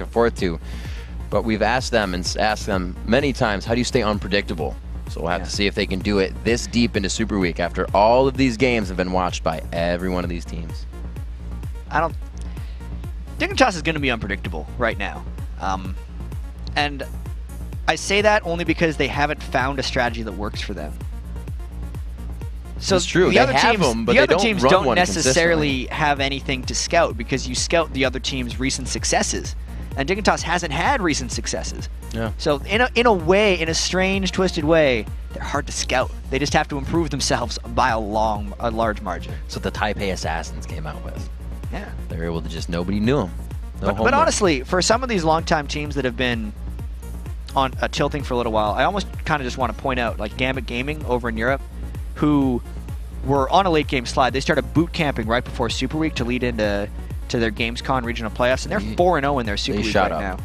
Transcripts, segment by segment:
and forth to. But we've asked them many times, how do you stay unpredictable? So we'll have to see if they can do it this deep into Super Week after all of these games have been watched by every one of these teams. Dignitas is going to be unpredictable right now. And I say that only because they haven't found a strategy that works for them. So it's true. The they other have teams, them, but the they other don't teams run don't one necessarily have anything to scout because you scout the other team's recent successes. And Dignitas hasn't had recent successes. Yeah. So in a way, in a strange, twisted way, they're hard to scout. They just have to improve themselves by a large margin. So the Taipei Assassins came out with. Yeah. They're able to just, nobody knew them. But honestly, for some of these longtime teams that have been on tilting for a little while, I almost kind of just want to point out, like Gambit Gaming over in Europe, who were on a late game slide. They started boot camping right before Super Week to lead into their Gamescom regional playoffs, and they're 4-0 in their Super Week right now.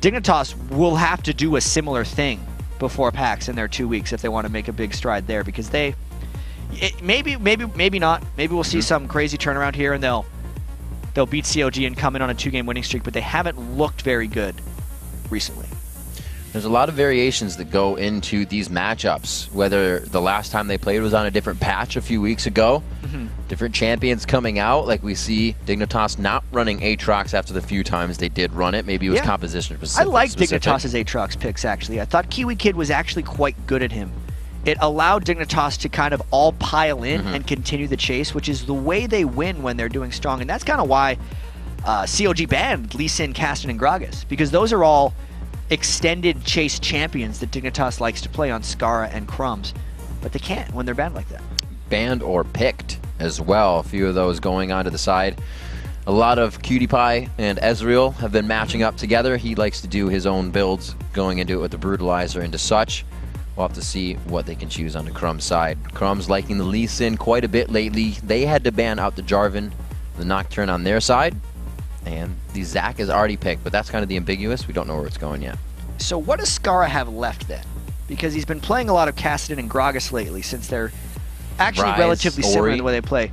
Dignitas will have to do a similar thing before PAX in their 2 weeks if they want to make a big stride there, because maybe not. Maybe we'll see some crazy turnaround here and they'll beat CLG and come in on a 2-game winning streak, but they haven't looked very good recently. There's a lot of variations that go into these matchups, whether the last time they played was on a different patch a few weeks ago, different champions coming out, like we see Dignitas not running Aatrox after the few times they did run it. Maybe it was composition specific. I like Dignitas' Aatrox picks, actually. I thought Kiwi Kid was actually quite good at him. It allowed Dignitas to kind of all pile in and continue the chase, which is the way they win when they're doing strong. And that's kind of why CLG banned Lee Sin, Caston, and Gragas, because those are all extended chase champions that Dignitas likes to play on Scarra and Crumbs, but they can't when they're banned like that. Banned or picked as well. A few of those going onto the side. A lot of Cutie Pie and Ezreal have been matching up together. He likes to do his own builds, going into it with the Brutalizer into such. We'll have to see what they can choose on the Crumbs side. Crumbs liking the Lee Sin quite a bit lately. They had to ban out the Jarvan, the Nocturne on their side. And the Zac is already picked, but that's kind of the ambiguous. We don't know where it's going yet. So what does Scarra have left then? Because he's been playing a lot of Caston and Gragas lately, since they're actually relatively similar in the way they play.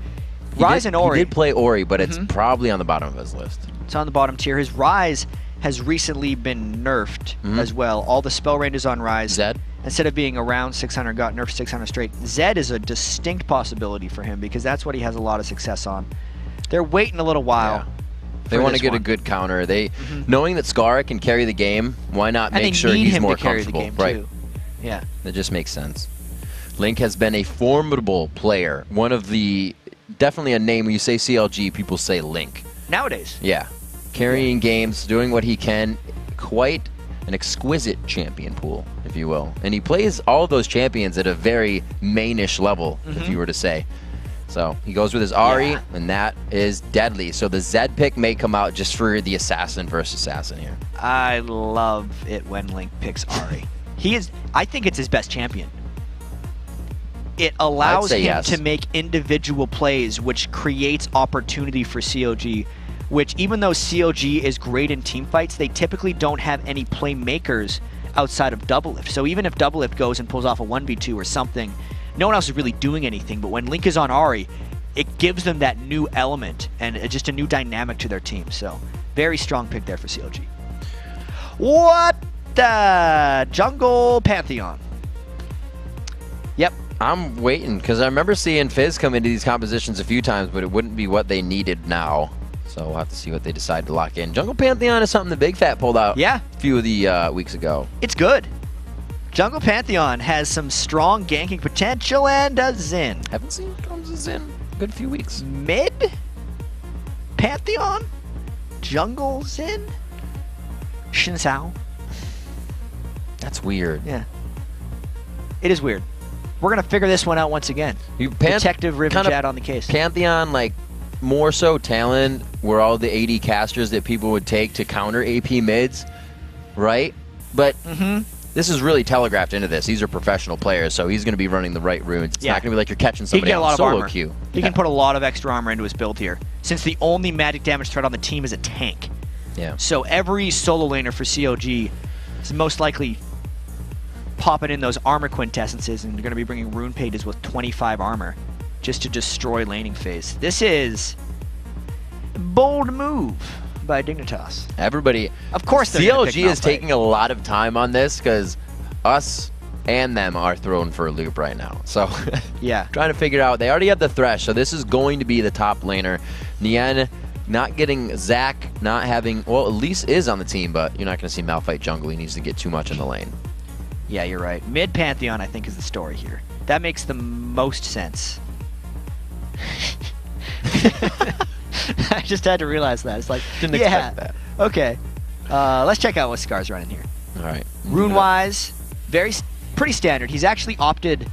Ryze and Ori. He did play Ori, but it's probably on the bottom of his list. It's on the bottom tier. His Ryze has recently been nerfed as well. All the spell ranges on Ryze. Zed? Instead of being around 600, got nerfed 600 straight. Zed is a distinct possibility for him because that's what he has a lot of success on. They're waiting a little while. Yeah. They want to get a good counter. They knowing that Scarra can carry the game, why not make sure he's more comfortable? Right. Yeah. That just makes sense. Link has been a formidable player. One of the definitely a name when you say CLG, people say Link. Nowadays. Yeah. Carrying games, doing what he can, quite an exquisite champion pool, if you will. And he plays all of those champions at a very mainish level, if you were to say. So he goes with his Ahri, and that is deadly. So the Zed pick may come out just for the assassin versus assassin here. I love it when Link picks Ahri. I think it's his best champion. It allows him to make individual plays, which creates opportunity for CLG, which even though CLG is great in team fights, they typically don't have any playmakers outside of Doublelift. So even if Doublelift goes and pulls off a 1v2 or something, no one else is really doing anything, but when Link is on Ahri, it gives them that new element and just a new dynamic to their team. So, very strong pick there for CLG. What the? Jungle Pantheon. Yep. I'm waiting, because I remember seeing Fizz come into these compositions a few times, but it wouldn't be what they needed now. So we'll have to see what they decide to lock in. Jungle Pantheon is something the Big Fat pulled out a few of the weeks ago. It's good. Jungle Pantheon has some strong ganking potential and a Xin. Haven't seen comes a Xin a good few weeks. Mid? Pantheon? Jungle Xin? Xin Sao? That's weird. Yeah. It is weird. We're going to figure this one out once again. Detective Riven Chat on the case. Pantheon, like, more so Talon were all the AD casters that people would take to counter AP mids, right? But this is really telegraphed into this. These are professional players, so he's going to be running the right runes. It's not going to be like you're catching somebody on solo queue. He can put a lot of extra armor into his build here, since the only magic damage threat on the team is a tank. Yeah. So every solo laner for CLG is most likely popping in those armor quintessences, and you're going to be bringing rune pages with 25 armor just to destroy laning phase. This is a bold move by Dignitas. Everybody. Of course CLG is taking a lot of time on this because us and them are thrown for a loop right now. So yeah, trying to figure out. They already have the Thresh, so this is going to be the top laner. Nien not getting Zach, not having, well, Elise is on the team, but you're not going to see Malphite jungle. He needs to get too much in the lane. Yeah, you're right. Mid Pantheon, I think, is the story here. That makes the most sense. I just had to realize that. It's like, didn't expect that. Okay. Let's check out what Scar's running here. All right. Rune-wise, pretty standard. He's actually opted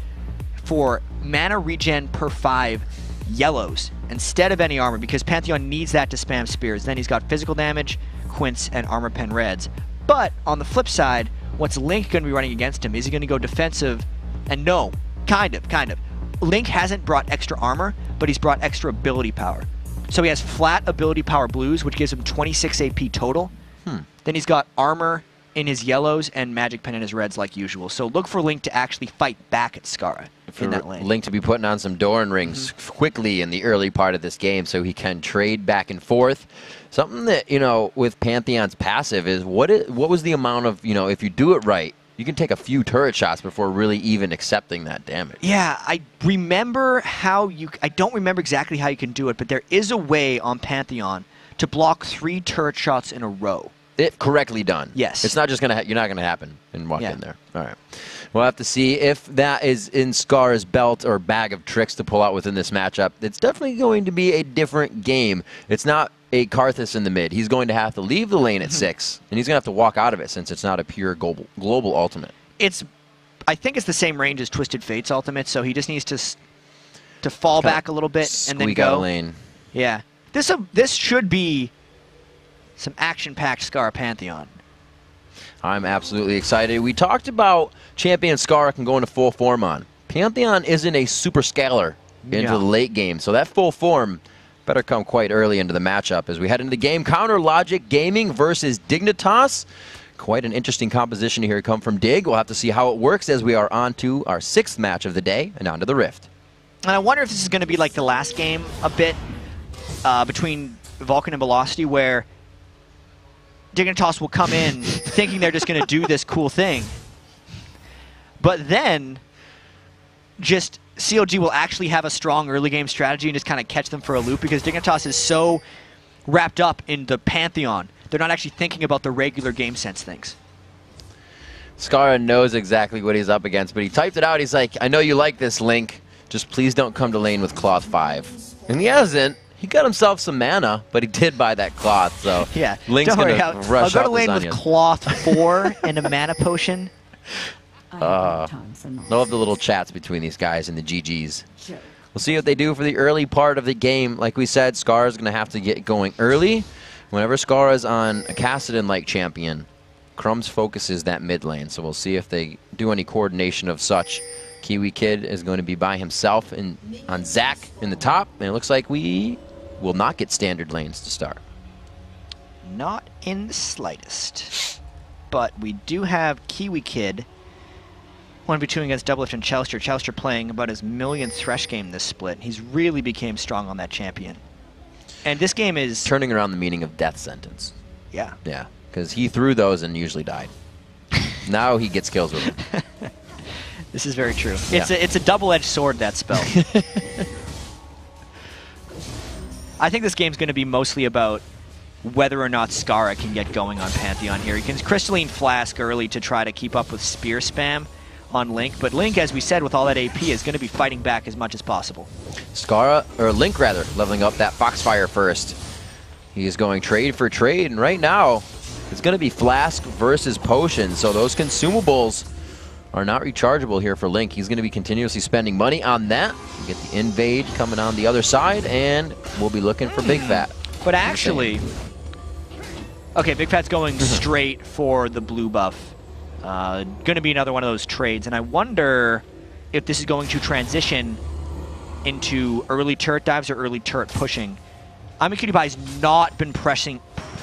for mana regen per 5 yellows instead of any armor because Pantheon needs that to spam spears. Then he's got physical damage, quints, and armor pen reds. But on the flip side, what's Link going to be running against him? Is he going to go defensive? And no, kind of. Link hasn't brought extra armor, but he's brought extra ability power. So he has flat ability power blues, which gives him 26 AP total. Then he's got armor in his yellows and magic pen in his reds like usual. So look for Link to actually fight back at Scarra in that lane. Link to be putting on some Doran rings quickly in the early part of this game so he can trade back and forth. Something that, you know, with Pantheon's passive is what was the amount of, you know, if you do it right, you can take a few turret shots before really even accepting that damage. Yeah, I remember how I don't remember exactly how you can do it, but there is a way on Pantheon to block 3 turret shots in a row. If correctly done. Yes. It's not just going to, you're not going to happen and walk in there. All right. We'll have to see if that is in Scar's belt or bag of tricks to pull out within this matchup. It's definitely going to be a different game. It's not a Karthus in the mid. He's going to have to leave the lane at 6, and he's going to have to walk out of it since it's not a pure global ultimate. I think it's the same range as Twisted Fate's ultimate, so he just needs to fall back a little bit and then go. Out of lane. Yeah. This should be some action-packed Scar Pantheon. I'm absolutely excited. We talked about Champion Scar can go into full form on. Pantheon isn't a super scaler into the late game, so that full form better come quite early into the matchup as we head into the game. Counter Logic Gaming versus Dignitas. Quite an interesting composition here come from Dig. We'll have to see how it works as we are on to our 6th match of the day and on to the Rift. And I wonder if this is going to be like the last game a bit between Vulcan and Velocity, where Dignitas will come in thinking they're just going to do this cool thing. But then just CLG will actually have a strong early game strategy and just kind of catch them for a loop because Dignitas is so wrapped up in the Pantheon. They're not actually thinking about the regular game sense things. Scarra knows exactly what he's up against, but he typed it out. He's like, I know you like this, Link. Just please don't come to lane with Cloth 5. And he hasn't. He got himself some mana, but he did buy that cloth, so yeah. Link's going to rush I'll go to lane with Cloth 4 and a mana potion. Love the little chats between these guys and the GGs. We'll see what they do for the early part of the game. Like we said, Scarra's going to have to get going early. Whenever Scarra's on a Kassadin-like champion, Crumbs focuses that mid lane, so we'll see if they do any coordination of such. Kiwi Kid is going to be by himself on Zach in the top, and it looks like we will not get standard lanes to start. Not in the slightest. But we do have Kiwi Kid 1v2 against Doublelift and Chouster. Chouster playing about his millionth Thresh game this split. He's really became strong on that champion. And this game is turning around the meaning of death sentence. Yeah. Yeah, because he threw those and usually died. Now he gets kills with them. This is very true. Yeah. It's a double-edged sword, that spell. I think this game's going to be mostly about whether or not Scarra can get going on Pantheon here. He can Crystalline Flask early to try to keep up with spear spam on Link, but Link, as we said, with all that AP, is going to be fighting back as much as possible. Link rather, leveling up that Foxfire first. He is going trade for trade, and right now, it's going to be Flask versus Potion, so those consumables are not rechargeable here for Link. He's going to be continuously spending money on that. Get the invade coming on the other side, and we'll be looking for Big Fat. But actually, okay, Big Fat's going straight for the blue buff. Going to be another one of those trades, and I wonder if this is going to transition into early turret dives or early turret pushing. Cutie-Pie's not been pressing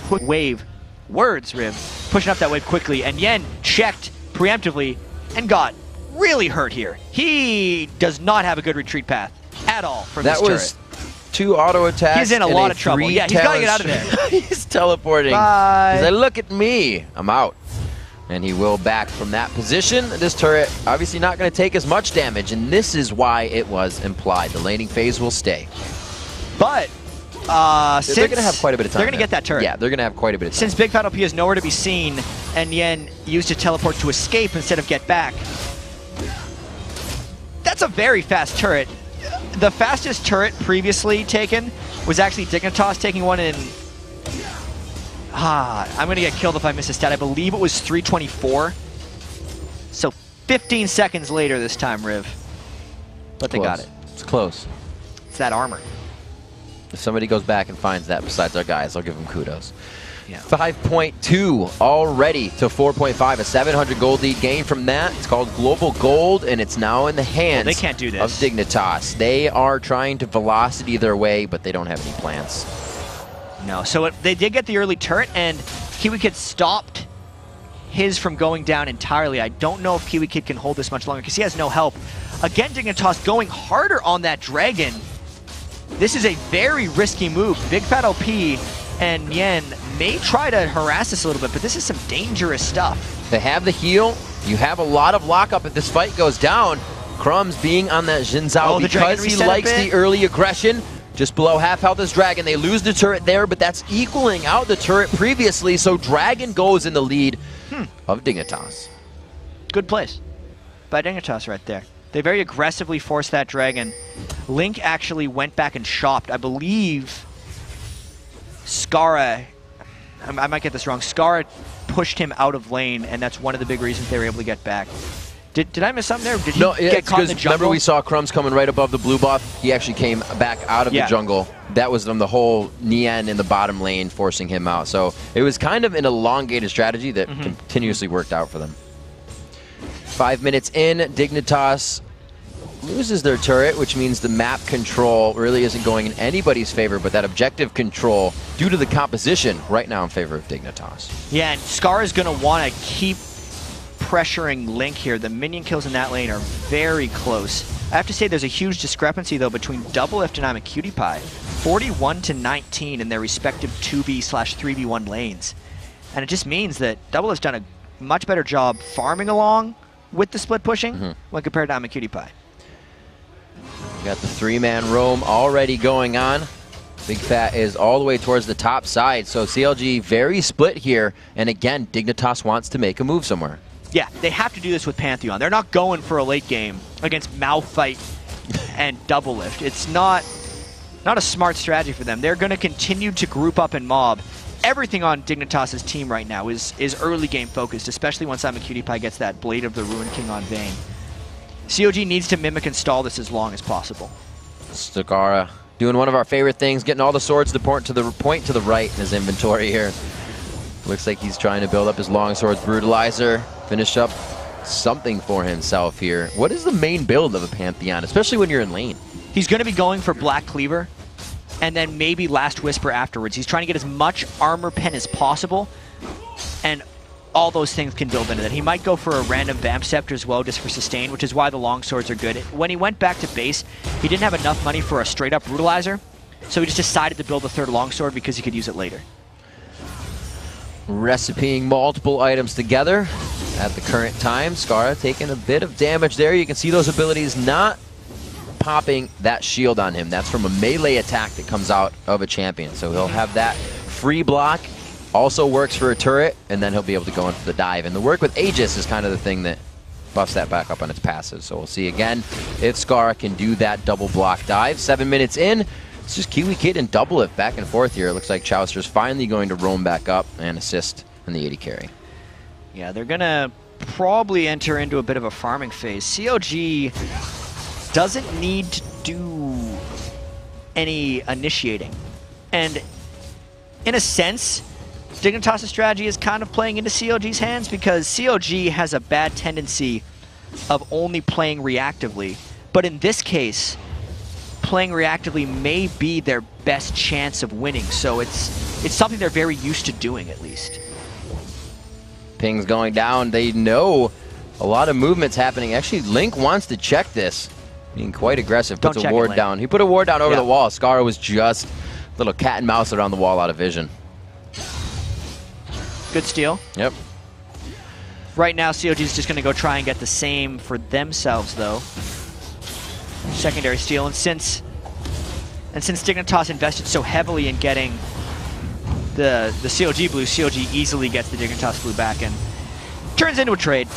wave words, Riv, pushing up that wave quickly, and Yen checked preemptively and got really hurt here. He does not have a good retreat path at all from this turret. That was 2 auto attacks. He's in a lot of trouble. Yeah, he's got to get out of there. He's teleporting. Bye. He's like, look at me. I'm out. And he will back from that position. This turret obviously not going to take as much damage, and this is why it was implied. The laning phase will stay. But they're going to have quite a bit of time. They're going to get that turret. Yeah, they're going to have quite a bit of time. Since Big Fat OP is nowhere to be seen, and Yen used to teleport to escape instead of get back. That's a very fast turret. The fastest turret previously taken was actually Dignitas taking one in... I'm going to get killed if I miss a stat. I believe it was 324. So 15 seconds later this time, Riv. But they got it. It's close. It's that armor. If somebody goes back and finds that besides our guys, I'll give them kudos. Yeah. 5.2 already to 4.5. A 700 gold lead gain from that. It's called Global Gold, and it's now in the hands they can't do this. of Dignitas. They are trying to velocity their way, but they don't have any plans. No, so they did get the early turret, and Kiwi Kid stopped his from going down entirely. I don't know if Kiwi Kid can hold this much longer because he has no help. Again, Dignitas going harder on that dragon. This is a very risky move. Big Fat OP and Yen may try to harass us a little bit, but this is some dangerous stuff. They have the heal. You have a lot of lockup if this fight goes down. Crumbs being on that Xin Zhao because he likes the early aggression. Just below half health is Dragon. They lose the turret there, but that's equaling out the turret previously, so Dragon goes in the lead of Dignitas. Good place by Dignitas right there. They very aggressively forced that Dragon. Link actually went back and shopped. I believe Scarra, I might get this wrong, Scarra pushed him out of lane, and that's one of the big reasons they were able to get back. Did I miss something there? Did you get caught in the jungle? Remember we saw Crumbs coming right above the blue buff? He actually came back out of the jungle. That was the whole Nian in the bottom lane forcing him out. So it was kind of an elongated strategy that continuously worked out for them. 5 minutes in, Dignitas loses their turret, which means the map control really isn't going in anybody's favor, but that objective control, due to the composition, right now in favor of Dignitas. Yeah, and Scar is going to want to keep pressuring Link here. The minion kills in that lane are very close. I have to say there's a huge discrepancy though between Doublelift and I'm a Cutie Pie. 41 to 19 in their respective 2v/3v1 lanes. And it just means that Doublelift's done a much better job farming along with the split pushing when compared to I'm a Cutie Pie. Got the 3-man roam already going on. Big Fat is all the way towards the top side, so CLG very split here, and again, Dignitas wants to make a move somewhere. Yeah, they have to do this with Pantheon. They're not going for a late game against Malphite and Doublelift. It's not a smart strategy for them. They're going to continue to group up and mob. Everything on Dignitas' team right now is early game focused, especially once I'm a Cutie Pie gets that Blade of the Ruin King on Vayne. COG needs to mimic and stall this as long as possible. Scarra doing one of our favorite things, getting all the swords to point to the right in his inventory here. Looks like he's trying to build up his longsword's brutalizer, finish up something for himself here. What is the main build of a Pantheon, especially when you're in lane? He's going to be going for Black Cleaver and then maybe Last Whisper afterwards. He's trying to get as much armor pen as possible, and all those things can build into that. He might go for a random Vamp Scepter as well just for sustain, which is why the longswords are good. When he went back to base, he didn't have enough money for a straight up brutalizer, so he just decided to build a third longsword because he could use it later. Recipeing multiple items together at the current time. Scarra taking a bit of damage there. You can see those abilities not popping that shield on him. That's from a melee attack that comes out of a champion. So he'll have that free block. Also works for a turret, and then he'll be able to go in for the dive. And the work with Aegis is kind of the thing that buffs that back up on its passive. So we'll see again if Scarra can do that double block dive. 7 minutes in. It's just Kiwi Kid and Doublelift back and forth here. It looks like Chowster's finally going to roam back up and assist in the AD carry. Yeah, they're going to probably enter into a bit of a farming phase. CLG doesn't need to do any initiating. And in a sense, Dignitas' strategy is kind of playing into CLG's hands because CLG has a bad tendency of only playing reactively. But in this case, playing reactively may be their best chance of winning, so it's something they're very used to doing, at least. Ping's going down. They know a lot of movement's happening. Actually, Link wants to check this. Being quite aggressive. Don't Puts check a ward it, down. He put a ward down over the wall. Scarra was just a little cat and mouse around the wall out of vision. Good steal. Yep. Right now, CLG is just going to go try and get the same for themselves, though. Secondary steal, and since Dignitas invested so heavily in getting the CLG blue, CLG easily gets the Dignitas blue back and turns into a trade.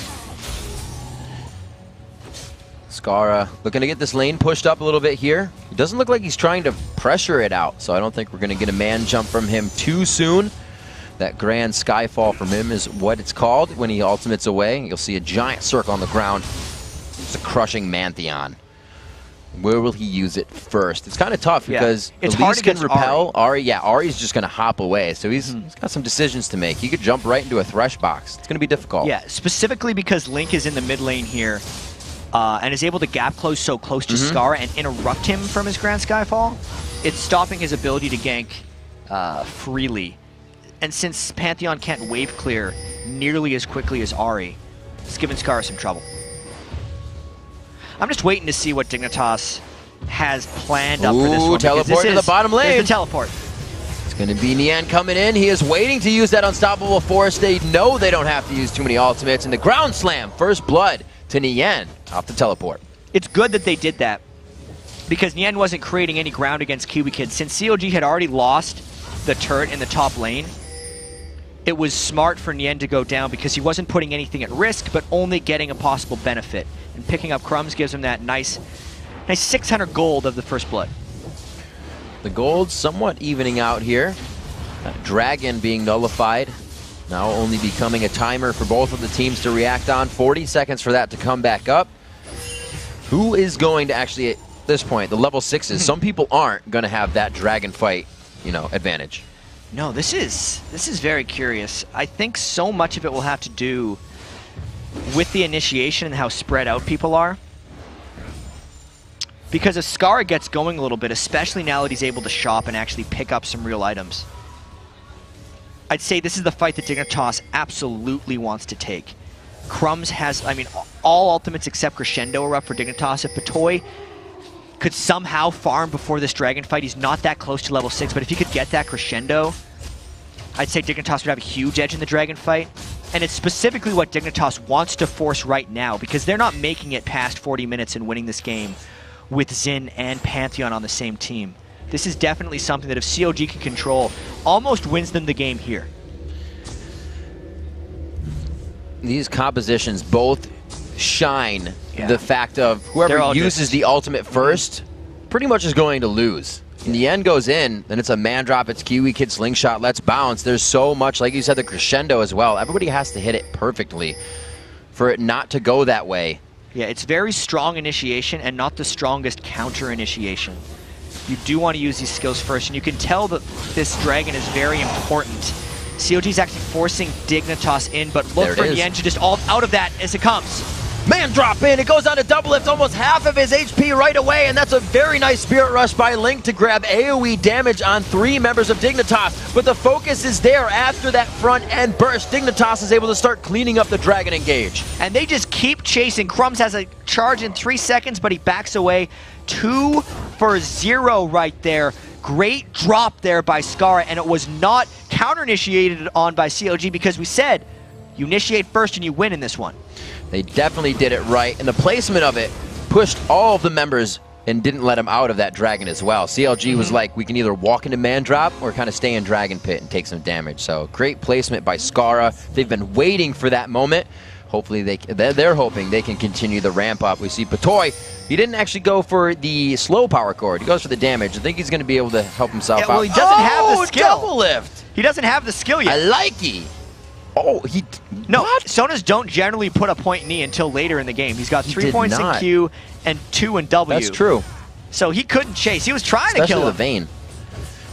Scarra looking to get this lane pushed up a little bit here. It doesn't look like he's trying to pressure it out, so I don't think we're going to get a man jump from him too soon. That grand skyfall from him is what it's called when he ultimates away. You'll see a giant circle on the ground. It's a crushing Pantheon. Where will he use it first? It's kind of tough because Elise can repel. Ari's just going to hop away. So he's got some decisions to make. He could jump right into a Thresh box. It's going to be difficult. Yeah, specifically because Link is in the mid lane here and is able to gap close so close to Scarra and interrupt him from his Grand Skyfall. It's stopping his ability to gank freely. And since Pantheon can't wave clear nearly as quickly as Ari, it's giving Scarra some trouble. I'm just waiting to see what Dignitas has planned up for this one. Teleport to the bottom lane. There's the teleport. It's going to be Nian coming in. He is waiting to use that unstoppable force. They know they don't have to use too many ultimates. And the ground slam, first blood to Nian off the teleport. It's good that they did that because Nian wasn't creating any ground against Cubikid. Since CLG had already lost the turret in the top lane, it was smart for Nian to go down because he wasn't putting anything at risk, but only getting a possible benefit. And picking up crumbs gives him that nice 600 gold of the first blood. The gold somewhat evening out here. Dragon being nullified. Now only becoming a timer for both of the teams to react on. 40 seconds for that to come back up. Who is going to actually, at this point, the level 6s, some people aren't going to have that dragon fight, advantage. No, this is very curious. I think so much of it will have to do with the initiation and how spread out people are. Because if Scarra gets going a little bit, especially now that he's able to shop and actually pick up some real items, I'd say this is the fight that Dignitas absolutely wants to take. Crumbs has, all ultimates except Crescendo are up for Dignitas. If Patoy could somehow farm before this dragon fight, he's not that close to level 6, but if he could get that Crescendo, I'd say Dignitas would have a huge edge in the dragon fight. And it's specifically what Dignitas wants to force right now, because they're not making it past 40 minutes and winning this game with Xin and Pantheon on the same team. This is definitely something that if CLG can control, almost wins them the game here. These compositions both shine the fact of whoever uses the ultimate first pretty much is going to lose. In the end goes in, then it's a man drop, it's Kiwi Kid slingshot, let's bounce. There's so much, like you said, the crescendo as well. Everybody has to hit it perfectly for it not to go that way. Yeah, it's very strong initiation and not the strongest counter initiation. You do want to use these skills first, and you can tell that this dragon is very important. CLG is actually forcing Dignitas in, but look for Nian to just all out of that as it comes. Man drop in, it goes on to double lift, almost half of his HP right away, and that's a very nice Spirit Rush by Link to grab AoE damage on 3 members of Dignitas, but the focus is there after that front end burst. Dignitas is able to start cleaning up the Dragon Engage. And they just keep chasing. Crumbs has a charge in 3 seconds, but he backs away. 2 for 0 right there. Great drop there by Scarra, and it was not counter-initiated on by CLG because we said you initiate first and you win in this one. They definitely did it right, and the placement of it pushed all of the members and didn't let them out of that dragon as well. CLG was like, we can either walk into man drop or kind of stay in dragon pit and take some damage. So great placement by Scarra. They've been waiting for that moment. Hopefully they're hoping they can continue the ramp up. We see Patoy, he didn't actually go for the slow power chord. He goes for the damage. I think he's going to be able to help himself out. Well, he doesn't have the skill. Double lift. He doesn't have the skill yet. I like it. Oh, no, what? Sonas don't generally put a point in E until later in the game. He's got 3 points in Q and 2 in W. That's true. So he couldn't chase. He was trying to kill him. The Vayne.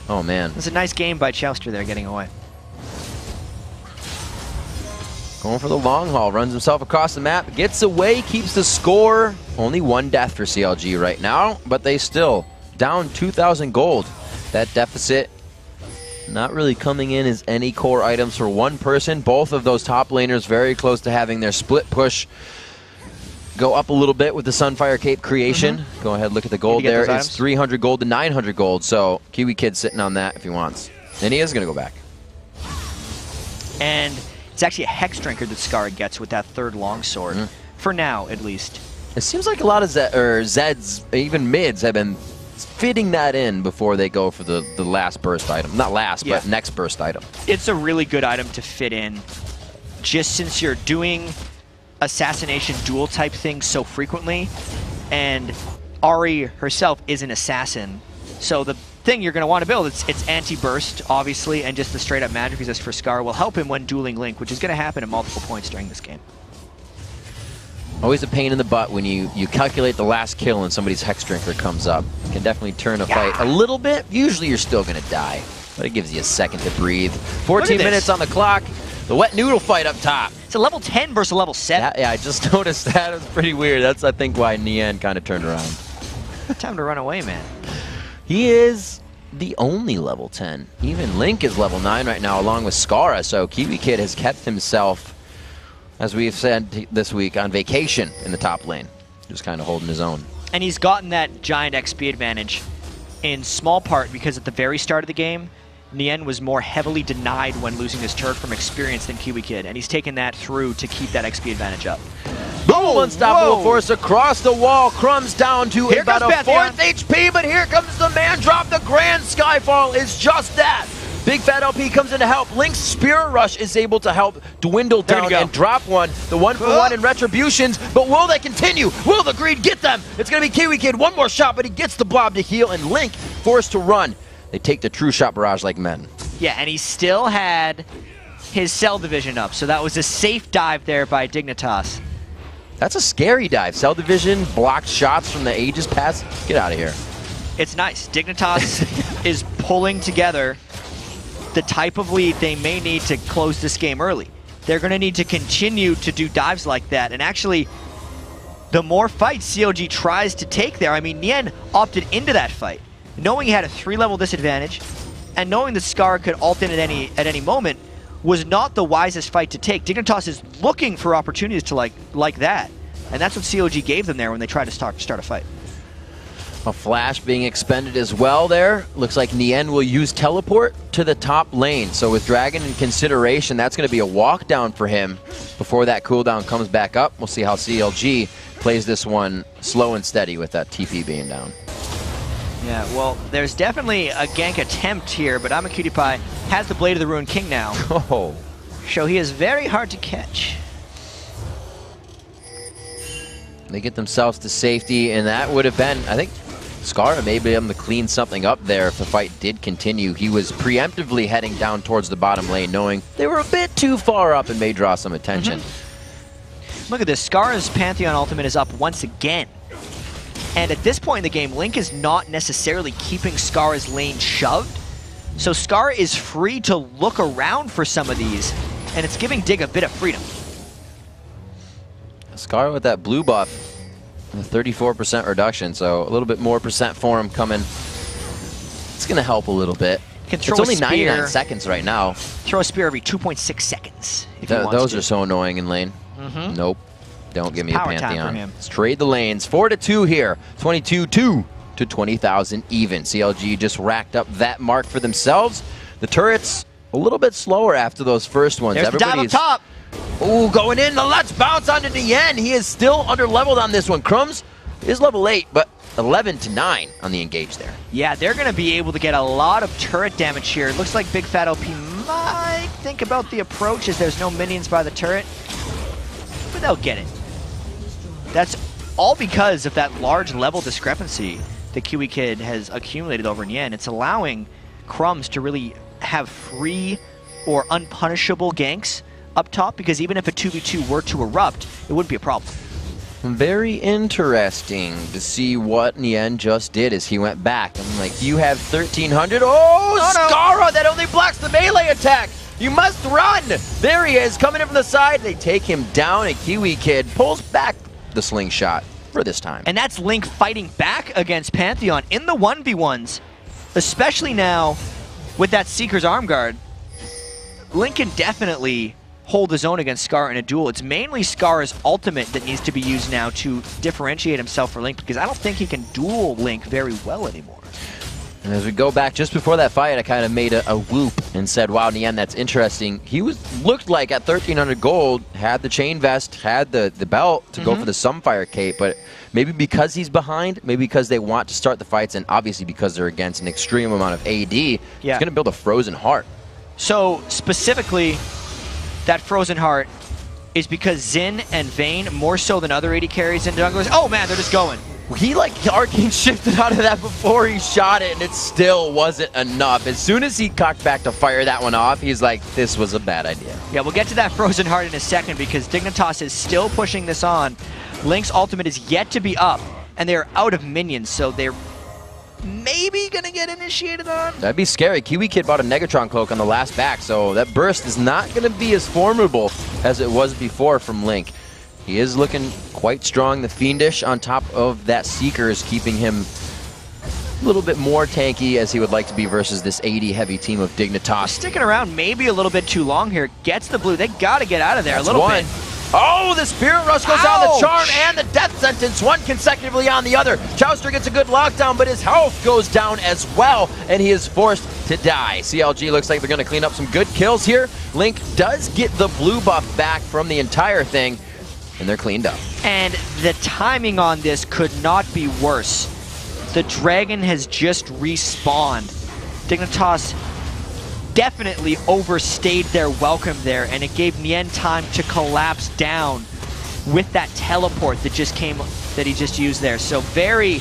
Oh, man. It was a nice game by Chouster there, getting away. Going for the long haul, runs himself across the map, gets away, keeps the score. Only 1 death for CLG right now, but they still down 2,000 gold. That deficit not really coming in as any core items for one person. Both of those top laners very close to having their split push go up a little bit with the Sunfire Cape creation. Go ahead, look at the gold there. It's 300 gold to 900 gold, so Kiwi Kid's sitting on that if he wants. And he is going to go back. And it's actually a Hex Drinker that Scarra gets with that third longsword, for now at least. It seems like a lot of Zeds, even mids, have been fitting that in before they go for the last burst item. Not last, but next burst item. It's a really good item to fit in, just since you're doing assassination duel type things so frequently, and Ahri herself is an assassin. So the thing you're going to want to build, it's anti-burst, obviously, and just the straight-up magic resist for Scarra will help him when dueling Link, which is going to happen at multiple points during this game. Always a pain in the butt when you calculate the last kill and somebody's Hex Drinker comes up. It can definitely turn a fight a little bit. Usually you're still going to die, but it gives you a second to breathe. 14 minutes on the clock. The wet noodle fight up top. It's a level 10 versus a level 7. Yeah, I just noticed that. It was pretty weird. That's, I think, why Nian kind of turned around. Time to run away, man. He is the only level 10. Even Link is level 9 right now, along with Scarra. So Kiwi Kid has kept himself, as we've said this week, on vacation in the top lane. Just kind of holding his own. And he's gotten that giant XP advantage in small part because at the very start of the game, Nian was more heavily denied when losing his turret from experience than Kiwi Kid, and he's taken that through to keep that XP advantage up. Boom! Unstoppable force across the wall. Crumbs down to about a 4th HP, but here comes the man drop. The Grand Skyfall is just that. Big Fat LP comes in to help. Link's Spirit Rush is able to help dwindle down and drop one. The 1-for-1 in Retributions, but will they continue? Will the greed get them? It's going to be Kiwi Kid. One more shot, but he gets the blob to heal, and Link forced to run. They take the true shot barrage like men. Yeah, and he still had his Cell Division up, so that was a safe dive there by Dignitas. That's a scary dive. Cell Division blocked shots from the Aegis pass. Get out of here. It's nice. Dignitas is pulling together the type of lead they may need to close this game early. They're going to need to continue to do dives like that, and actually, the more fights CLG tries to take there, I mean, Nian opted into that fight, knowing he had a 3-level disadvantage, and knowing that Scarra could ult in at any moment, was not the wisest fight to take. Dignitas is looking for opportunities to like that, and that's what CLG gave them there when they tried to start a fight. A flash being expended as well there. Looks like Nian will use teleport to the top lane. So with Dragon in consideration, that's going to be a walk down for him before that cooldown comes back up. We'll see how CLG plays this one slow and steady with that TP being down. Yeah, well, there's definitely a gank attempt here, but AmaCutiePie has the Blade of the Ruined King now. Oh. So he is very hard to catch. They get themselves to safety, and that would have been, I think, Scarra may be able to clean something up there if the fight did continue. He was preemptively heading down towards the bottom lane, knowing they were a bit too far up and may draw some attention. Look at this, Scarra's Pantheon ultimate is up once again. And at this point in the game, Link is not necessarily keeping Scarra's lane shoved. So Scarra is free to look around for some of these, and it's giving Dig a bit of freedom. Scarra with that blue buff, a 34% reduction, so a little bit more percent for him coming. It's going to help a little bit. It's only 99 seconds right now. Throw a spear every 2.6 seconds. If those are so annoying in lane. Nope. Don't give me a Pantheon. Let's trade the lanes. 4-2 here. 22-2 to 20,000 even. CLG just racked up that mark for themselves. The turrets a little bit slower after those first ones. There's everybody's the dive up top. Ooh, going in. Let's bounce onto Nian. He is still under-leveled on this one. Crumbs is level 8, but 11-9 on the engage there. Yeah, they're going to be able to get a lot of turret damage here. It looks like Big Fat LP might think about the approach as there's no minions by the turret, but they'll get it. That's all because of that large level discrepancy that Kiwi Kid has accumulated over Nian. It's allowing Crumbs to really have free or unpunishable ganks up top, because even if a 2v2 were to erupt, it wouldn't be a problem. Very interesting to see what Nian just did as he went back. I'm like, you have 1,300. Oh, Scarra, that only blocks the melee attack. You must run. There he is, coming in from the side. They take him down, and Kiwi Kid pulls back the slingshot for this time. And that's Link fighting back against Pantheon in the 1v1s, especially now with that Seeker's arm guard. Link can definitely hold his own against Scarra in a duel. It's mainly Scarra's ultimate that needs to be used now to differentiate himself for Link, because I don't think he can duel Link very well anymore. And as we go back, just before that fight, I kind of made a whoop and said, wow, Nien, that's interesting. He looked like at 1,300 gold, had the chain vest, had the belt to go for the Sunfire cape, but maybe because he's behind, maybe because they want to start the fights, and obviously because they're against an extreme amount of AD, he's going to build a Frozen Heart. So specifically, that Frozen Heart is because Xin and Vayne, more so than other AD carries and junglers, oh man, they're just going. He arcane shifted out of that before he shot it, and it still wasn't enough. As soon as he cocked back to fire that one off, he's like, this was a bad idea. Yeah, we'll get to that Frozen Heart in a second, because Dignitas is still pushing this on. Link's ultimate is yet to be up, and they're out of minions, so they're maybe gonna get initiated on. That'd be scary. Kiwi Kid bought a Negatron cloak on the last back, so that burst is not gonna be as formidable as it was before from Link. He is looking quite strong. The Fiendish on top of that Seeker is keeping him a little bit more tanky as he would like to be versus this 80-heavy team of Dignitas. Sticking around maybe a little bit too long here. Gets the blue. They got to get out of there. That's a little bit. Oh, the Spirit Rush goes down, the Charm and the Death Sentence, one consecutively on the other. Chowster gets a good lockdown, but his health goes down as well, and he is forced to die. CLG looks like they're going to clean up some good kills here. Link does get the blue buff back from the entire thing, and they're cleaned up. And the timing on this could not be worse. The Dragon has just respawned. Dignitas definitely overstayed their welcome there, and it gave Nien time to collapse down with that teleport that he just used there. So very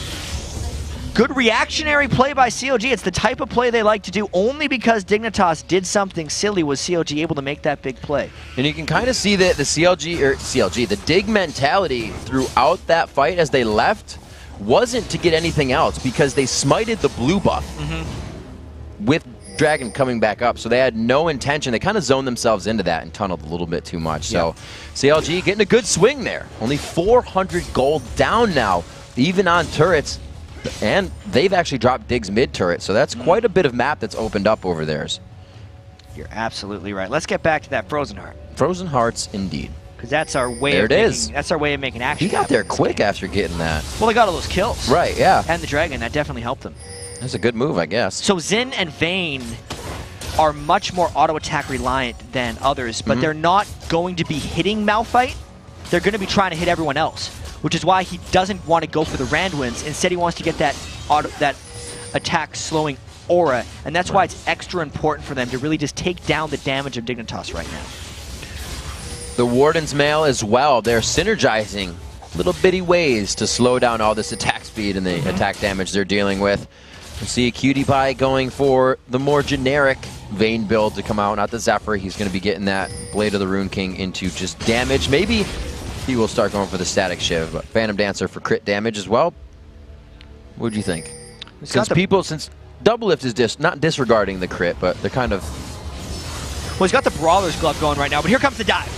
good reactionary play by CLG. It's the type of play they like to do. Only because Dignitas did something silly was CLG able to make that big play. And you can kind of see that the Dig mentality throughout that fight as they left wasn't to get anything else, because they smited the blue buff with Dragon coming back up, so they had no intention. They kind of zoned themselves into that and tunneled a little bit too much. So CLG getting a good swing there. Only 400 gold down now, even on turrets, and they've actually dropped Dig's mid turret, so that's quite a bit of map that's opened up over theirs. You're absolutely right. Let's get back to that Frozen Heart. Frozen Hearts, indeed. Because that's our way that's our way of making action. He got there quick after getting that. Well, they got all those kills. Right, yeah. And the Dragon, that definitely helped them. That's a good move, I guess. So Xin and Vayne are much more auto-attack reliant than others, but they're not going to be hitting Malphite. They're going to be trying to hit everyone else, which is why he doesn't want to go for the Randwinds. Instead, he wants to get that attack slowing aura, and that's why it's extra important for them to really just take down the damage of Dignitas right now. The Warden's Mail as well. They're synergizing little bitty ways to slow down all this attack speed and the attack damage they're dealing with. You see Cutie Pie going for the more generic Vayne build to come out, not the Zephyr. He's going to be getting that Blade of the Rune King into just damage. Maybe he will start going for the Static Shiv, but Phantom Dancer for crit damage as well. What do you think? Since Doublelift is not disregarding the crit, but they're kind of... Well, he's got the Brawler's Glove going right now, but here comes the dive.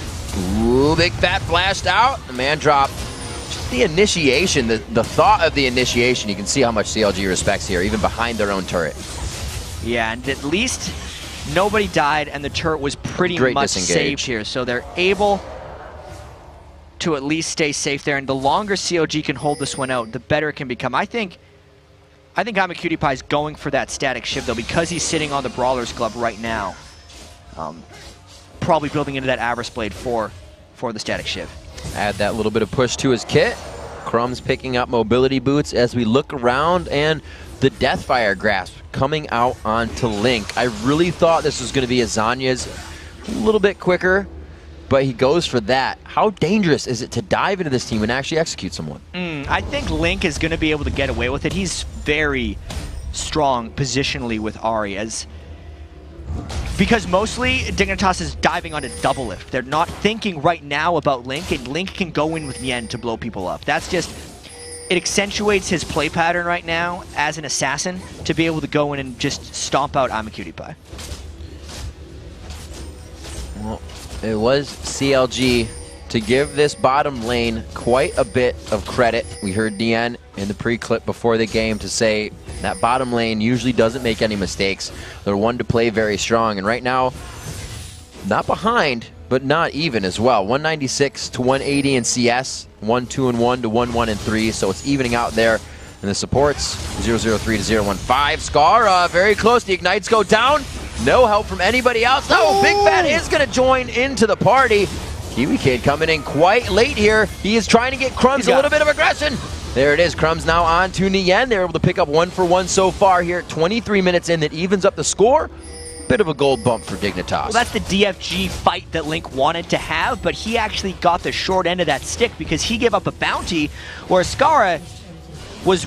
Ooh, big fat flashed out. The man drop. Just the initiation, the thought of the initiation, you can see how much CLG respects here, even behind their own turret. Yeah, and at least nobody died, and the turret was pretty much saved here. So they're able to at least stay safe there, and the longer CLG can hold this one out, the better it can become. I think I'm a Cutie Pie is going for that Static Shiv, though, because he's sitting on the Brawler's Glove right now. Probably building into that Avarice Blade for the Static Shiv. Add that little bit of push to his kit. Crumbs picking up mobility boots as we look around, and the Deathfire Grasp coming out onto Link. I really thought this was going to be a Zanya's a little bit quicker, but he goes for that. How dangerous is it to dive into this team and actually execute someone? I think Link is going to be able to get away with it. He's very strong positionally with Ahri, because mostly Dignitas is diving onto Doublelift. They're not thinking right now about Link, and Link can go in with Nien to blow people up. That's just, it accentuates his play pattern right now as an assassin to be able to go in and just stomp out I'm a Cutie Pie. Well, it was CLG to give this bottom lane quite a bit of credit. We heard Nien in the pre-clip before the game to say that bottom lane usually doesn't make any mistakes. They're one to play very strong, and right now, not behind, but not even as well. 196 to 180 in CS, 1-2-1 to 1-1-3, so it's evening out there. And the supports, 003 to 015. Scarra, very close. The Ignites go down. No help from anybody else. No, Big Fat is going to join into the party. Kiwi Kid coming in quite late here. He is trying to get Crumbs a little bit of aggression. There it is. Crumbs now on to Nien. They're able to pick up 1 for 1 so far here. 23 minutes in, that evens up the score. Bit of a gold bump for Dignitas. Well, that's the DFG fight that Link wanted to have, but he actually got the short end of that stick because he gave up a bounty, where Scarra is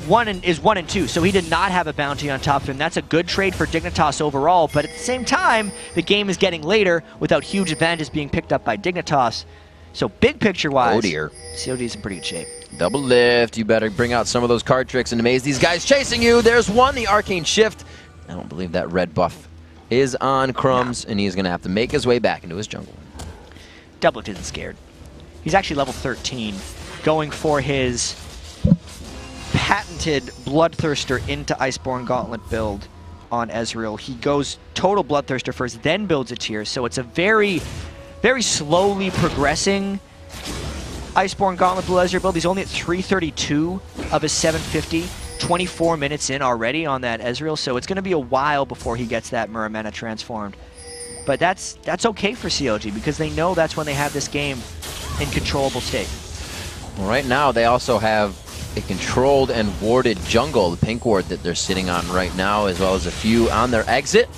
1 and 2, so he did not have a bounty on top of him. That's a good trade for Dignitas overall, but at the same time, the game is getting later without huge advantages being picked up by Dignitas. So big picture-wise, oh dear, CLG is in pretty good shape. Double lift. You better bring out some of those card tricks and amaze these guys chasing you. There's one, the Arcane Shift. I don't believe that red buff is on Crumbs, and he's going to have to make his way back into his jungle. Double lift isn't scared. He's actually level 13, going for his patented Bloodthirster into Iceborne Gauntlet build on Ezreal. He goes total Bloodthirster first, then builds a tier, so it's a very, very slowly progressing Iceborne Gauntlet Blue Ezreal build. He's only at 332 of his 750, 24 minutes in already on that Ezreal, so it's going to be a while before he gets that Muramana transformed. But that's okay for CLG, because they know that's when they have this game in controllable state. Well, right now, they also have a controlled and warded jungle, the pink ward that they're sitting on right now, as well as a few on their exit.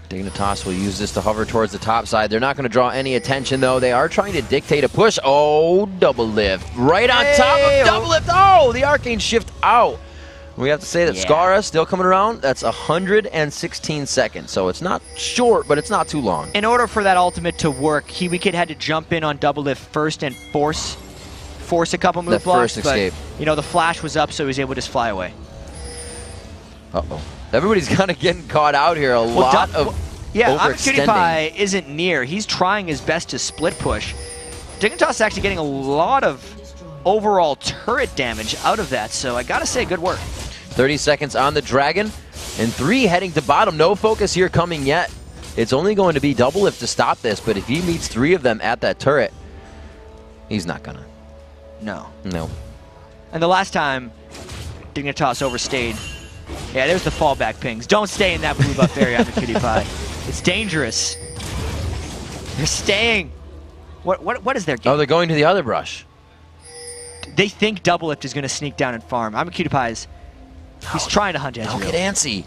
Dignitas will use this to hover towards the top side. They're not going to draw any attention, though. They are trying to dictate a push. Oh, double lift. Right on top of double lift. Oh, the Arcane Shift out. We have to say that Scarra still coming around. That's 116 seconds, so it's not short, but it's not too long. In order for that ultimate to work, Kiwi Kid had to jump in on double lift first and force a couple move blocks. First escape. But, you know, the flash was up, so he was able to just fly away. Uh-oh. Everybody's kind of getting caught out here. Lot of overextending. Isn't near. He's trying his best to split push. Dignitas is actually getting a lot of overall turret damage out of that, so I gotta say, good work. 30 seconds on the Dragon, and 3 heading to bottom. No focus here coming yet. It's only going to be double lift to stop this, but if he meets 3 of them at that turret, he's not gonna. No. No. And the last time Dignitas overstayed, yeah, there's the fallback pings. Don't stay in that blue buff area on the cutie pie. It's dangerous. They're staying. What is their game? Oh, they're going to the other brush. They think double lift is going to sneak down and farm. I'm a cutie pies. He's trying to hunt Ezreal. Don't get antsy.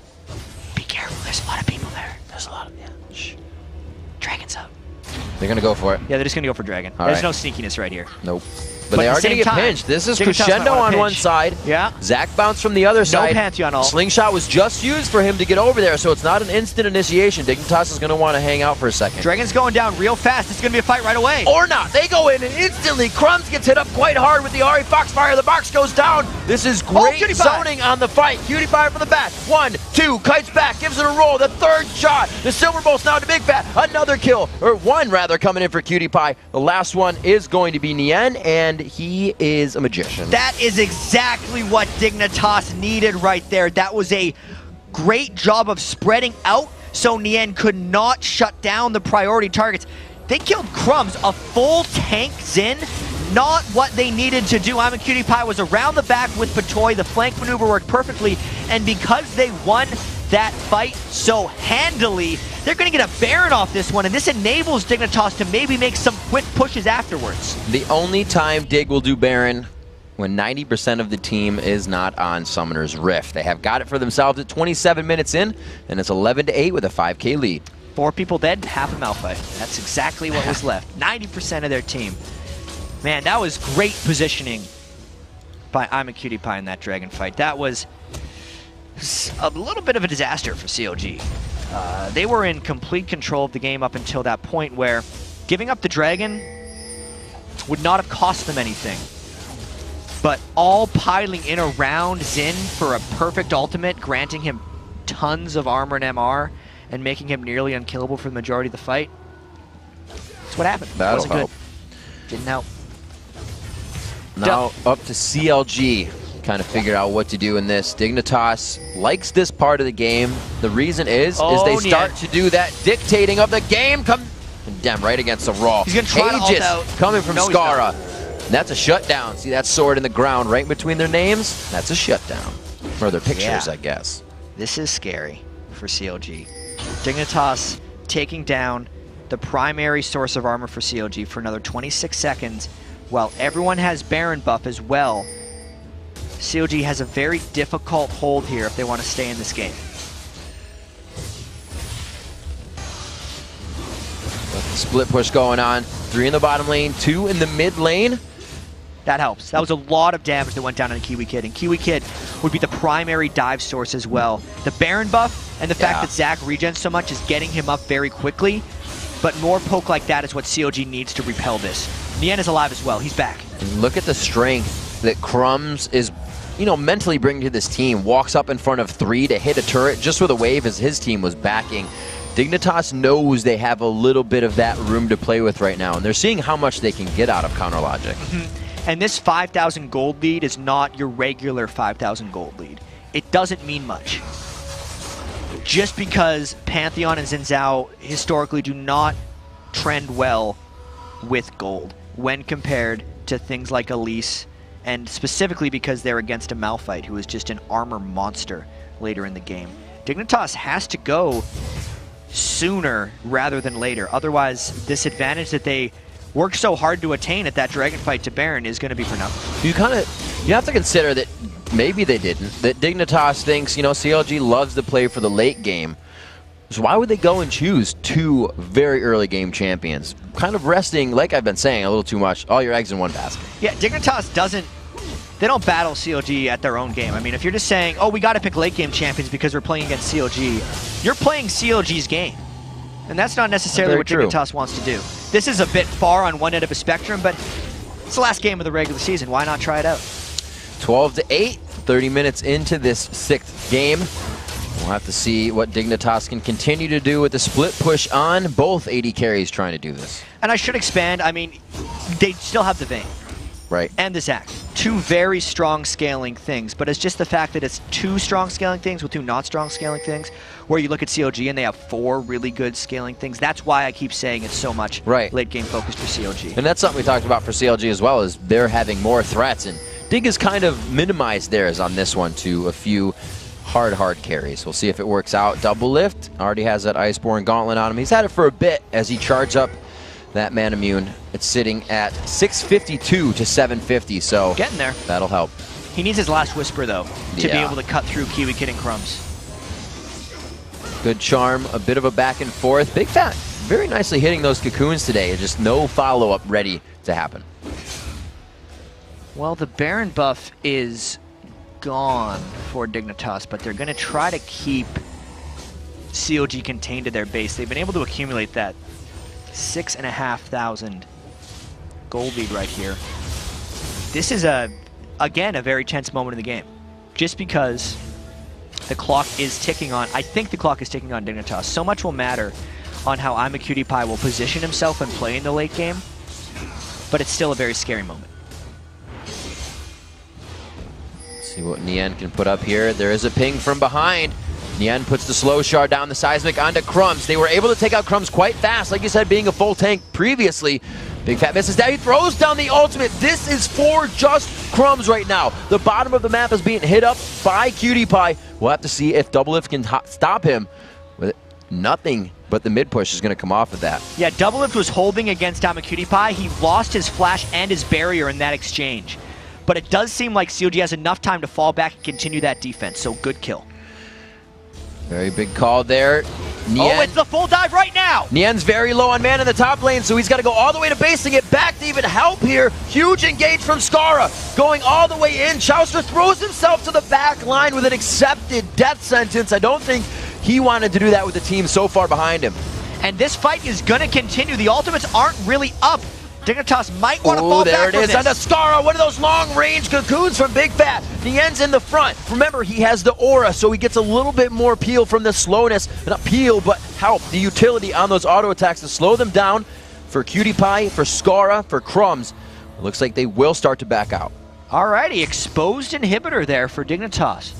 Be careful. There's a lot of people there. There's a lot of Shh. Dragon's up. They're going to go for it. Yeah, they're just going to go for Dragon. There's no sneakiness right here. Nope. But they are going to get pinched. This is Crescendo on one side. Yeah. Zac bounce from the other side. No Pantheon ult. Slingshot was just used for him to get over there, so it's not an instant initiation. Dignitas is going to want to hang out for a second. Dragon's going down real fast. It's going to be a fight right away. Or not. They go in and instantly Crumbs gets hit up quite hard with the Ahri Foxfire. The box goes down. This is great zoning on the fight. Cutie Pie from the back. 1, 2, kites back, gives it a roll. The third shot. The Silver Bolt's now to Big Fat. Another kill, or 1 rather, coming in for Cutie Pie. The last one is going to be Nien, and he is a magician. That is exactly what Dignitas needed right there. That was a great job of spreading out so Nien could not shut down the priority targets. They killed Crumbs, a full tank Xin, not what they needed to do. I'm a Cutie Pie was around the back with Patoy. The flank maneuver worked perfectly, and because they won that fight so handily, they're going to get a Baron off this one, and this enables Dignitas to maybe make some quick pushes afterwards. The only time Dig will do Baron when 90% of the team is not on Summoner's Rift. They have got it for themselves at 27 minutes in, and it's 11-8 with a 5K lead. 4 people dead, half a Malphite. That's exactly what was left. 90% of their team. Man, that was great positioning by I'm a Cutie Pie in that Dragon fight. That was a little bit of a disaster for CLG. They were in complete control of the game up until that point where giving up the Dragon would not have cost them anything. But all piling in around Xin for a perfect ultimate, granting him tons of armor and MR, and making him nearly unkillable for the majority of the fight. That's what happened. That'll Wasn't help. Good. Didn't help. Now up to CLG. Kind of figure out what to do in this. Dignitas likes this part of the game. The reason is they start to do that dictating of the game. Dem right against the roll. He's going to try to ult out. Coming from Scarra. That's a shutdown. See that sword in the ground right between their names? That's a shutdown. Or their pictures, I guess. This is scary for CLG. Dignitas taking down the primary source of armor for CLG for another 26 seconds, while everyone has Baron buff as well. CLG has a very difficult hold here if they want to stay in this game. Split push going on. 3 in the bottom lane, 2 in the mid lane. That helps. That was a lot of damage that went down on Kiwi Kid, and Kiwi Kid would be the primary dive source as well. The Baron buff and the fact that Zach regens so much is getting him up very quickly, but more poke like that is what CLG needs to repel this. Nien is alive as well. He's back. And look at the strength that Crumbs is, you know, mentally bringing to this team. Walks up in front of 3 to hit a turret just with a wave as his team was backing. Dignitas knows they have a little bit of that room to play with right now, and they're seeing how much they can get out of Counter Logic. And this 5,000 gold lead is not your regular 5,000 gold lead. It doesn't mean much. Just because Pantheon and Xin Zhao historically do not trend well with gold when compared to things like Elise, and specifically because they're against a Malphite who is just an armor monster later in the game. Dignitas has to go sooner rather than later. Otherwise, this advantage that they worked so hard to attain at that dragon fight to Baron is going to be for nothing. You have to consider that maybe they didn't. That Dignitas thinks, you know, CLG loves to play for the late game. So why would they go and choose 2 very early game champions? Kind of resting, like I've been saying, a little too much. All your eggs in one basket. Yeah, Dignitas they don't battle CLG at their own game. I mean, if you're just saying, oh, we got to pick late game champions because we're playing against CLG, you're playing CLG's game. And that's not necessarily what Dignitas wants to do. This is a bit far on one end of a spectrum, but it's the last game of the regular season. Why not try it out? 12-8, 30 minutes into this 6th game. We'll have to see what Dignitas can continue to do with the split push on. Both AD carries trying to do this. And I should expand. I mean, they still have the Vayne. Right. And the Zac. 2 very strong scaling things, but it's just the fact that it's 2 strong scaling things with 2 not strong scaling things, where you look at CLG and they have 4 really good scaling things. That's why I keep saying it's so much late game focused for CLG. And that's something we talked about for CLG as well, is they're having more threats, and Dig has kind of minimized theirs on this one to a few hard carries. We'll see if it works out. Double lift, already has that Iceborne Gauntlet on him. He's had it for a bit as he charges up that man immune. It's sitting at 652 to 750, so getting there. That'll help. He needs his last whisper though to be able to cut through Kiwi Kid and Crumbs. Good charm, a bit of a back and forth. Big Fat very nicely hitting those cocoons today. Just no follow-up ready to happen. Well, the Baron buff is gone for Dignitas, but they're going to try to keep CLG contained to their base. They've been able to accumulate that 6,500 gold lead right here. This is, again, a very tense moment in the game. Just because the clock is ticking on, I think the clock is ticking on Dignitas. So much will matter on how I'm a Cutie Pie will position himself and play in the late game, but it's still a very scary moment. See what Nien can put up here. There is a ping from behind. Nien puts the slow shard down the seismic onto Crumbs. They were able to take out Crumbs quite fast, like you said, being a full tank previously. Big Fat misses down. He throws down the ultimate. This is for just Crumbs right now. The bottom of the map is being hit up by Cutie Pie. We'll have to see if Double Lift can stop him. With nothing but the mid push is going to come off of that. Yeah, Double Lift was holding against Cutie Pie. He lost his flash and his barrier in that exchange. But it does seem like CLG has enough time to fall back and continue that defense, so good kill. Very big call there. Nien, oh, it's the full dive right now! Nien's very low on mana in the top lane, so he's got to go all the way to base to get back to even help here. Huge engage from Scarra, going all the way in. Chauster throws himself to the back line with an accepted death sentence. I don't think he wanted to do that with the team so far behind him. And this fight is going to continue. The ultimates aren't really up. Dignitas might want to fall back from this. There it is, onto Scarra, one of those long-range cocoons from Big Fat. Nien's in the front. Remember, he has the aura, so he gets a little bit more peel from the slowness. Not peel, but help, the utility on those auto attacks to slow them down for Cutie Pie, for Scarra, for Crumbs. It looks like they will start to back out. Alrighty, exposed inhibitor there for Dignitas.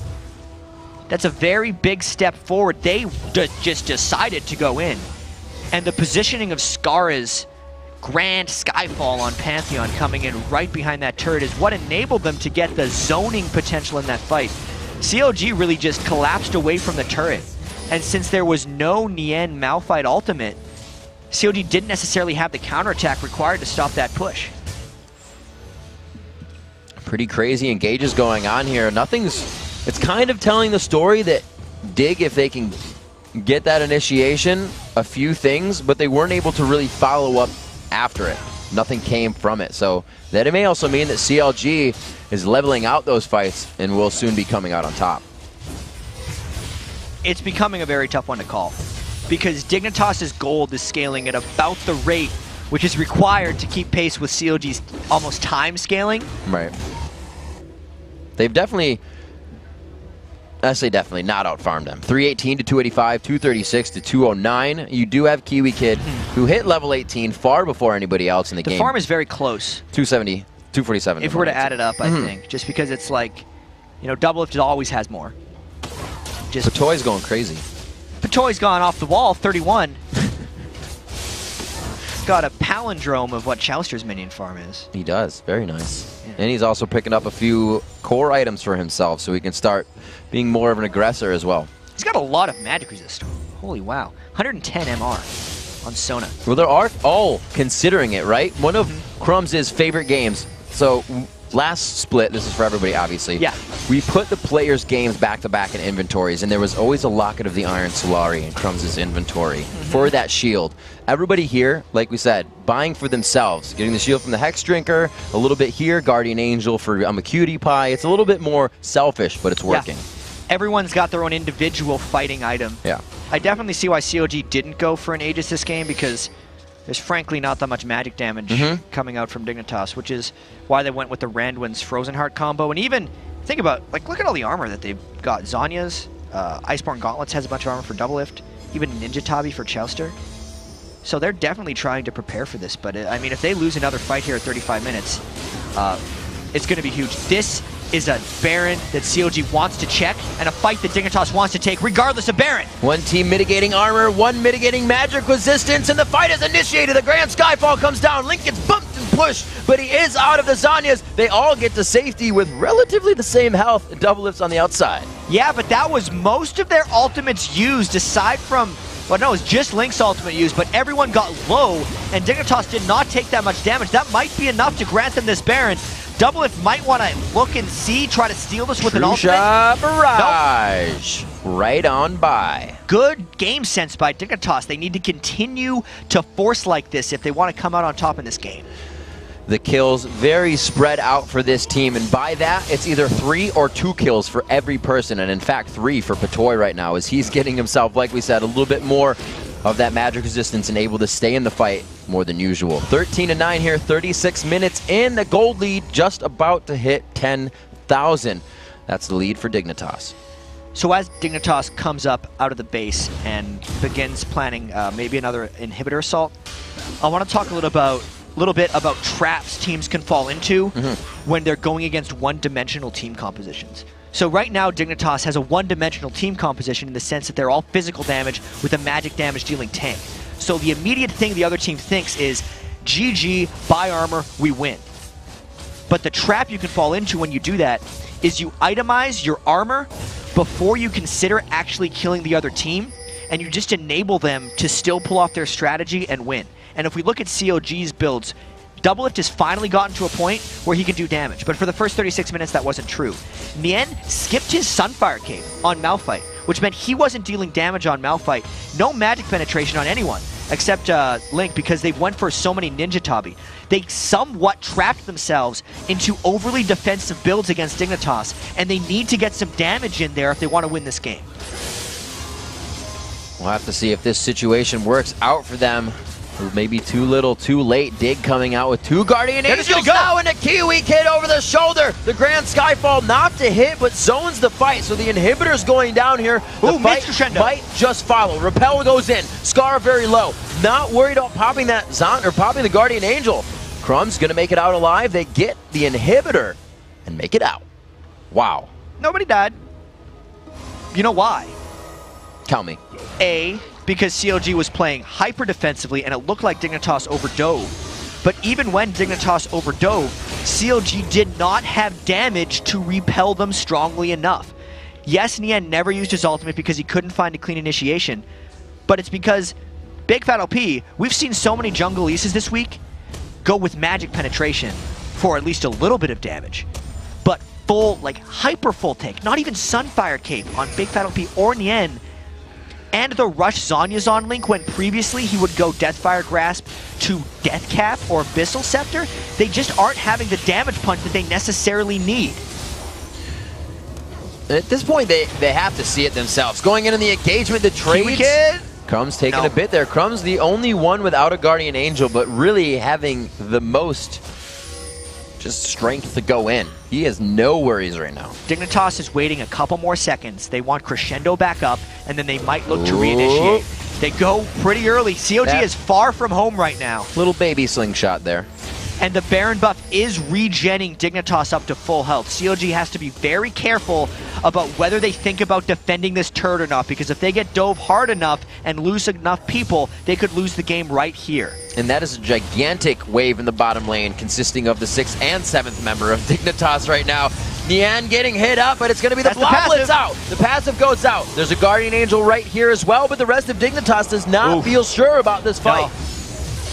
That's a very big step forward. They just decided to go in. And the positioning of Scarra's Grand Skyfall on Pantheon coming in right behind that turret is what enabled them to get the zoning potential in that fight. CLG really just collapsed away from the turret. And since there was no Nien Malphite ultimate, CLG didn't necessarily have the counterattack required to stop that push. Pretty crazy engages going on here. It's kind of telling the story that Dig, if they can get that initiation, a few things, but they weren't able to really follow up after it. Nothing came from it. So that it may also mean that CLG is leveling out those fights and will soon be coming out on top. It's becoming a very tough one to call because Dignitas' gold is scaling at about the rate which is required to keep pace with CLG's almost time scaling. Right. They've definitely, I say definitely, not out-farmed them. 318 to 285, 236 to 209. You do have Kiwi Kid, who hit level 18 far before anybody else in the game. The farm is very close. 270, 247. If we were to add it up, I think. Just because it's like, you know, Doublelift always has more. Just Patoy's going crazy. Patoy's gone off the wall, 31. Got a palindrome of what Chouster's minion farm is. He does. Very nice. Yeah. And he's also picking up a few core items for himself so he can start being more of an aggressor as well. He's got a lot of magic resist. Holy wow. 110 MR on Sona. Well, there are all considering it, right? One of Crumbs' favorite games. So last split, this is for everybody obviously. Yeah. We put the players' games back to back in inventories, and there was always a Locket of the Iron Solari in Crumbs' inventory for that shield. Everybody here, like we said, buying for themselves, getting the shield from the Hex Drinker, a little bit here, Guardian Angel for I'm a Cutie Pie. It's a little bit more selfish, but it's working. Yeah. Everyone's got their own individual fighting item. Yeah. I definitely see why CLG didn't go for an Aegis this game because there's frankly not that much magic damage coming out from Dignitas, which is why they went with the Randwin's Frozen Heart combo. And even, think about, like, look at all the armor that they've got. Zanya's, Iceborne Gauntlets has a bunch of armor for Doublelift, even Ninja Tabi for Chouster. So they're definitely trying to prepare for this, but I mean, if they lose another fight here at 35 minutes, it's going to be huge. This is a Baron that CLG wants to check, and a fight that Dignitas wants to take, regardless of Baron. One team mitigating armor, one mitigating magic resistance, and the fight is initiated. The Grand Skyfall comes down. Link gets bumped and pushed, but he is out of the Zanyas. They all get to safety with relatively the same health. Doublelift's on the outside. Yeah, but that was most of their ultimates used, aside from, well, no, it was just Link's ultimate used, but everyone got low, and Dignitas did not take that much damage. That might be enough to grant them this Baron. Doublelift might want to look and see, try to steal this with an ultimate. Barrage. Nope. Right on by. Good game sense by Dignitas. They need to continue to force like this if they want to come out on top in this game. The kills very spread out for this team, and by that, it's either 3 or 2 kills for every person, and in fact 3 for Patoy right now, as he's getting himself, like we said, a little bit more of that magic resistance and able to stay in the fight more than usual. 13-9 here, 36 minutes in. The gold lead just about to hit 10,000. That's the lead for Dignitas. So as Dignitas comes up out of the base and begins planning maybe another inhibitor assault, I want to talk a little bit about traps teams can fall into when they're going against one-dimensional team compositions. So right now, Dignitas has a one-dimensional team composition in the sense that they're all physical damage with a magic damage dealing tank. So the immediate thing the other team thinks is, GG, buy armor, we win. But the trap you can fall into when you do that is you itemize your armor before you consider actually killing the other team, and you just enable them to still pull off their strategy and win. And if we look at CLG's builds, Doublelift has finally gotten to a point where he can do damage, but for the first 36 minutes that wasn't true. Nien skipped his Sunfire Cape on Malphite, which meant he wasn't dealing damage on Malphite. No magic penetration on anyone except Link, because they went for so many Ninja Tabi. They somewhat trapped themselves into overly defensive builds against Dignitas, and they need to get some damage in there if they want to win this game. We'll have to see if this situation works out for them. Maybe too little, too late. Dig coming out with 2 Guardian Angels now, and a Kiwi Kid over the shoulder. The Grand Skyfall not to hit, but zones the fight. So the inhibitor's going down here. The fight might just follow. Repel goes in. Scar very low. Not worried about popping that Zant or popping the Guardian Angel. Crumb's gonna make it out alive. They get the inhibitor and make it out. Wow. Nobody died. You know why? Tell me. A, because CLG was playing hyper defensively and it looked like Dignitas overdove. But even when Dignitas overdove, CLG did not have damage to repel them strongly enough. Yes, Nian never used his ultimate because he couldn't find a clean initiation, but it's because Big Fat LP, we've seen so many jungle Aces this week go with magic penetration for at least a little bit of damage. But full, like hyper full take, not even Sunfire Cape on Big Fat LP or Nian, and the rush Zhonya's on Link when previously he would go Deathfire Grasp to Death Cap or Abyssal Scepter, they just aren't having the damage punch that they necessarily need. At this point, they have to see it themselves. Going in the engagement, the trade. Crumb's taking a bit there. Crumb's the only one without a Guardian Angel, but really having the most just strength to go in. He has no worries right now. Dignitas is waiting a couple more seconds. They want Crescendo back up, and then they might look to reinitiate. They go pretty early. CLG is far from home right now. Little baby slingshot there. And the Baron buff is regenning Dignitas up to full health. CLG has to be very careful about whether they think about defending this turret or not, because if they get dove hard enough and lose enough people, they could lose the game right here. And that is a gigantic wave in the bottom lane, consisting of the 6th and 7th member of Dignitas right now. Nian getting hit up, but it's going to be the block blitz out. The passive goes out. There's a Guardian Angel right here as well, but the rest of Dignitas does not feel sure about this fight. No.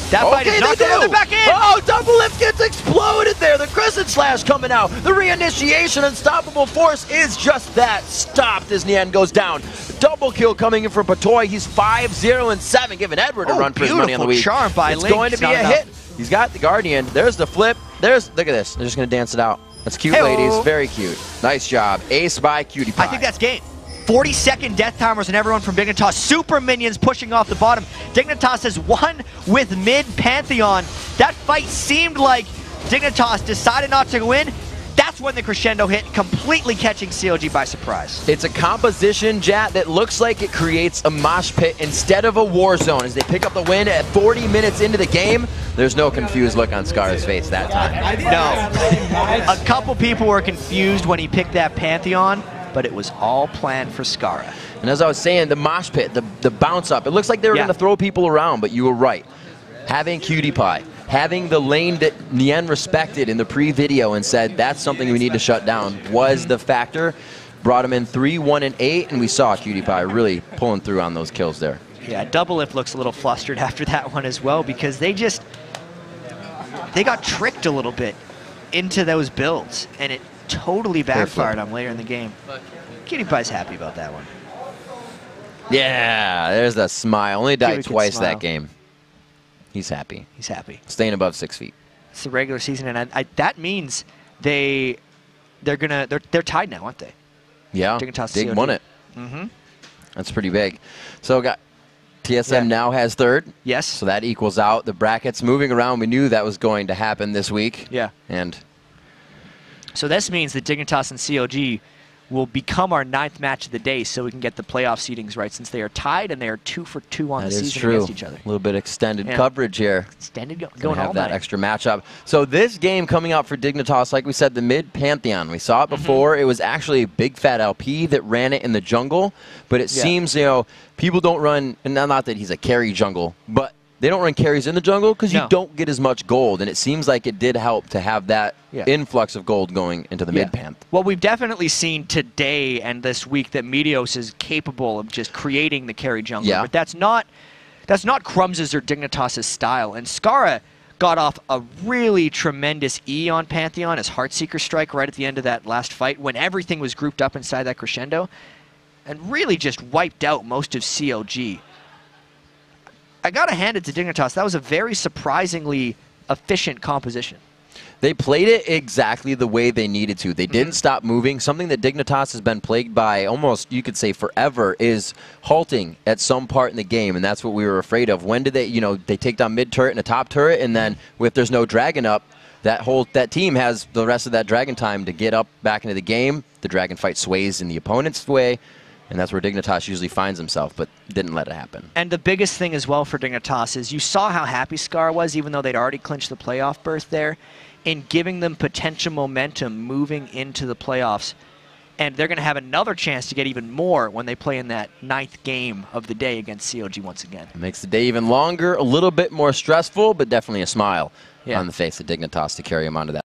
That fight is not going back in! Oh, double lift gets exploded there! The Crescent Slash coming out! The reinitiation, Unstoppable Force is just that. Stopped as Nian goes down. Double kill coming in from Patoy. He's 5-0-7, giving Edward a run for his money on the week. Charm by It's Link. going to be a hit. He's got the Guardian. There's the flip. Look at this. They're just going to dance it out. That's cute, ladies. Very cute. Nice job. Ace by Cutie Pie. I think that's game. 40-second death timers and everyone from Dignitas. Super minions pushing off the bottom. Dignitas has won with mid Pantheon. That fight seemed like Dignitas decided not to win. That's when the crescendo hit, completely catching CLG by surprise. It's a composition, Jat, that looks like it creates a mosh pit instead of a war zone. As they pick up the win at 40 minutes into the game, there's no confused look on Scarra's face that time. No. A couple people were confused when he picked that Pantheon, but it was all planned for Scarra. And as I was saying, the mosh pit, the bounce up, it looks like they were going to throw people around, but you were right. Having Cutie Pie, having the lane that Nian respected in the pre-video and said that's something we need to shut down was the factor. Brought him in 3-1-8, and we saw Cutie Pie really pulling through on those kills there. Yeah, Double Lift looks a little flustered after that one as well, because they got tricked a little bit into those builds, and it totally backfired on later in the game. Cutie Pie's happy about that one. Yeah, there's that smile. Only died twice that game. He's happy. He's happy. Staying above 6 feet. It's the regular season, and that means they're tied now, aren't they? Yeah, Dig won it. That's pretty big. So got TSM now has third. Yes. So that equals out. The brackets moving around. We knew that was going to happen this week. Yeah. And so this means that Dignitas and CLG will become our 9th match of the day, so we can get the playoff seedings right, since they are tied and they are 2 for 2 on the season against each other. A little bit extended coverage here. Extended going all that extra matchup. So this game coming out for Dignitas, like we said, the mid Pantheon. We saw it before. It was actually Big Fat LP that ran it in the jungle, but it seems, you know, people don't run, and not that he's a carry jungle, but they don't run carries in the jungle because you don't get as much gold, and it seems like it did help to have that influx of gold going into the mid-panth. Well, we've definitely seen today and this week that Meteos is capable of just creating the carry jungle, but that's not Crumbs' or Dignitas' style, and Scarra got off a really tremendous E on Pantheon as Heartseeker strike right at the end of that last fight when everything was grouped up inside that crescendo, and really just wiped out most of CLG. I gotta hand it to Dignitas. That was a very surprisingly efficient composition. They played it exactly the way they needed to. They didn't stop moving. Something that Dignitas has been plagued by almost, you could say, forever is halting at some part in the game, and that's what we were afraid of. When did they, you know, they take down mid turret and a top turret, and then if there's no dragon up, that team has the rest of that dragon time to get up back into the game. The dragon fight sways in the opponent's way. And that's where Dignitas usually finds himself, but didn't let it happen. And the biggest thing as well for Dignitas is you saw how happy Scar was, even though they'd already clinched the playoff berth there, in giving them potential momentum moving into the playoffs. And they're going to have another chance to get even more when they play in that 9th game of the day against CLG once again. It makes the day even longer, a little bit more stressful, but definitely a smile on the face of Dignitas to carry him onto that.